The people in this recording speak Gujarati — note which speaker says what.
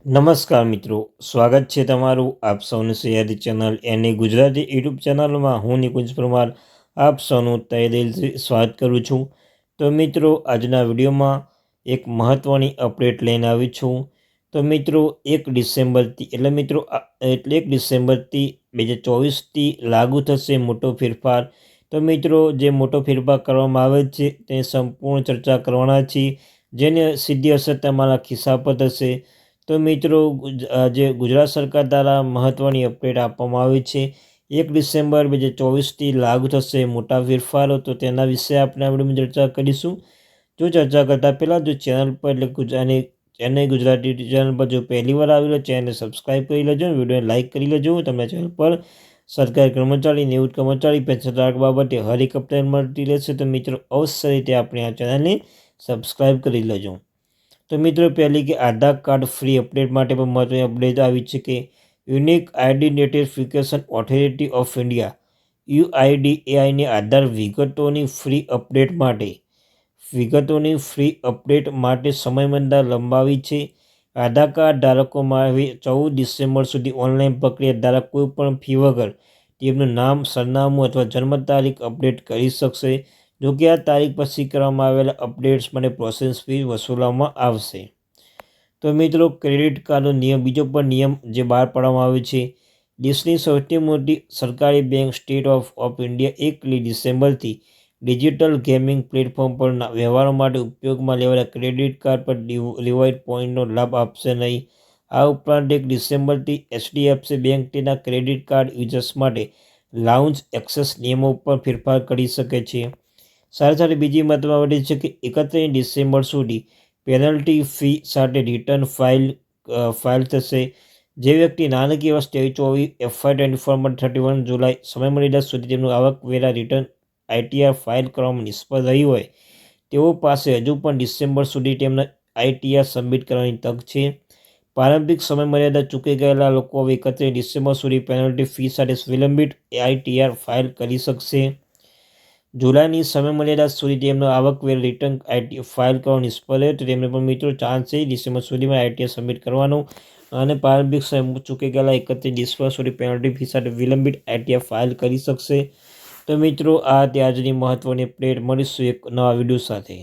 Speaker 1: નમસ્કાર મિત્રો, સ્વાગત છે તમારું આપ સૌની સૈયારી ચેનલ એની ગુજરાતી યુટ્યુબ ચેનલમાં. હું નિકુંજ પરમાર આપ સૌનું તહે દિલથી સ્વાગત કરું છું. તો મિત્રો, આજના વિડીયોમાં એક મહત્ત્વની અપડેટ લઈને આવી છું. તો મિત્રો, 1 ડિસેમ્બરથી એટલે 1 ડિસેમ્બરથી 2024થી લાગુ થશે મોટો ફેરફાર. તો મિત્રો, જે મોટો ફેરફાર કરવામાં આવે છે તે સંપૂર્ણ ચર્ચા કરવાના છીએ, જેને સીધી અસર તમારા ખિસ્સા પર થશે. તો મિત્રો, જે ગુજરાત સરકાર દ્વારા મહત્ત્વની અપડેટ આપવામાં આવી છે, 1 ડિસેમ્બર 2024થી લાગુ થશે મોટા ફેરફારો. તો તેના વિશે આપણે આ વિડીયોમાં ચર્ચા કરીશું. જો ચર્ચા કરતાં પહેલાં જો ચેનલ પર એટલે ગુજરાતી ચેનલ પર જો પહેલી વાર આવેલો ચેનલને સબસ્ક્રાઈબ કરી લેજો, વિડીયોને લાઇક કરી લેજો. તમને ચેનલ પર સરકારી કર્મચારી, નિવૃત્ત કર્મચારી, પેન્શન ધારક બાબતે હર એક અપડેટ મળતી રહેશે. તો મિત્રો, અવશ્ય રીતે આપણે આ ચેનલને સબસ્ક્રાઈબ કરી લેજો. તો મિત્રો, પહેલી કે આધાર કાર્ડ ફ્રી અપડેટ માટે પણ મહત્વની અપડેટ આવી છે કે unique identification authority of India UIDAIની આધાર વિગતોની ફ્રી અપડેટ માટે સમયમર્યાદા લંબાવી છે. આધાર કાર્ડ ધારકો માટે 14 ડિસેમ્બર સુધી ઓનલાઈન પ્રક્રિયા દ્વારા કોઈપણ ફી વગર તેમનું નામ, સરનામું અથવા જન્મ તારીખ અપડેટ કરી શકશે. જોકે આ તારીખ પછી કરવામાં આવેલા અપડેટ્સ માટે પ્રોસેસ ફી વસૂલવામાં આવશે. તો મિત્રો, ક્રેડિટ કાર્ડનો બીજો પણ નિયમ જે બહાર પાડવામાં આવ્યો છે. દેશની સૌથી મોટી સરકારી બેંક સ્ટેટ ઓફ ઇન્ડિયા 1 ડિસેમ્બરથી ડિજિટલ ગેમિંગ પ્લેટફોર્મ પર વ્યવહારો માટે ઉપયોગમાં લેવાયેલા ક્રેડિટ કાર્ડ પર રિવોર્ડ પોઈન્ટનો લાભ આપશે નહીં. આ ઉપરાંત 1 ડિસેમ્બરથી HDFC બેંક તેના ક્રેડિટ કાર્ડ યુઝર્સ માટે લાઉન્જ એક્સેસ નિયમો પર ફેરફાર કરી શકે છે. સાથે બીજી મહત્વની અપડેટ છે કે 31 ડિસેમ્બર સુધી પેનલ્ટી ફી સાથે રિટર્ન ફાઇલ થશે. જે વ્યક્તિ નાણાકીય વર્ષ 23-24 FY24 માટે 31 જુલાઈ સમયમર્યાદા સુધી તેમનું આવકવેરા રિટર્ન ITR ફાઇલ કરવામાં નિષ્ફળ રહ્યું હોય, તેઓ પાસે હજુ પણ ડિસેમ્બર સુધી તેમના ITR સબમિટ કરવાની તક છે. પ્રારંભિક સમયમર્યાદા ચૂકી ગયેલા લોકો હવે 31 ડિસેમ્બર સુધી પેનલ્ટી ફી સાથે વિલંબિત ITR ફાઇલ કરી શકશે. જુલાઈની સમયમર્યાદા સુધી તેમનો આવકવેરા રિટર્ન ફાઇલ કરવાનું નિષ્ફળ રહે તો તેમને પણ મિત્રો ચાન્સ છે ડિસેમ્બર સુધીમાં ITR સબમિટ કરવાનો. અને પ્રારંભિક સમય ચૂકી ગયેલા 31 ડિસેમ્બર સુધી પેનલ્ટી ફી સાથે વિલંબિત ITR ફાઇલ કરી શકશે. તો મિત્રો, આ આજની મહત્ત્વની અપડેટ. મળીશું એક નવા વિડીયો સાથે.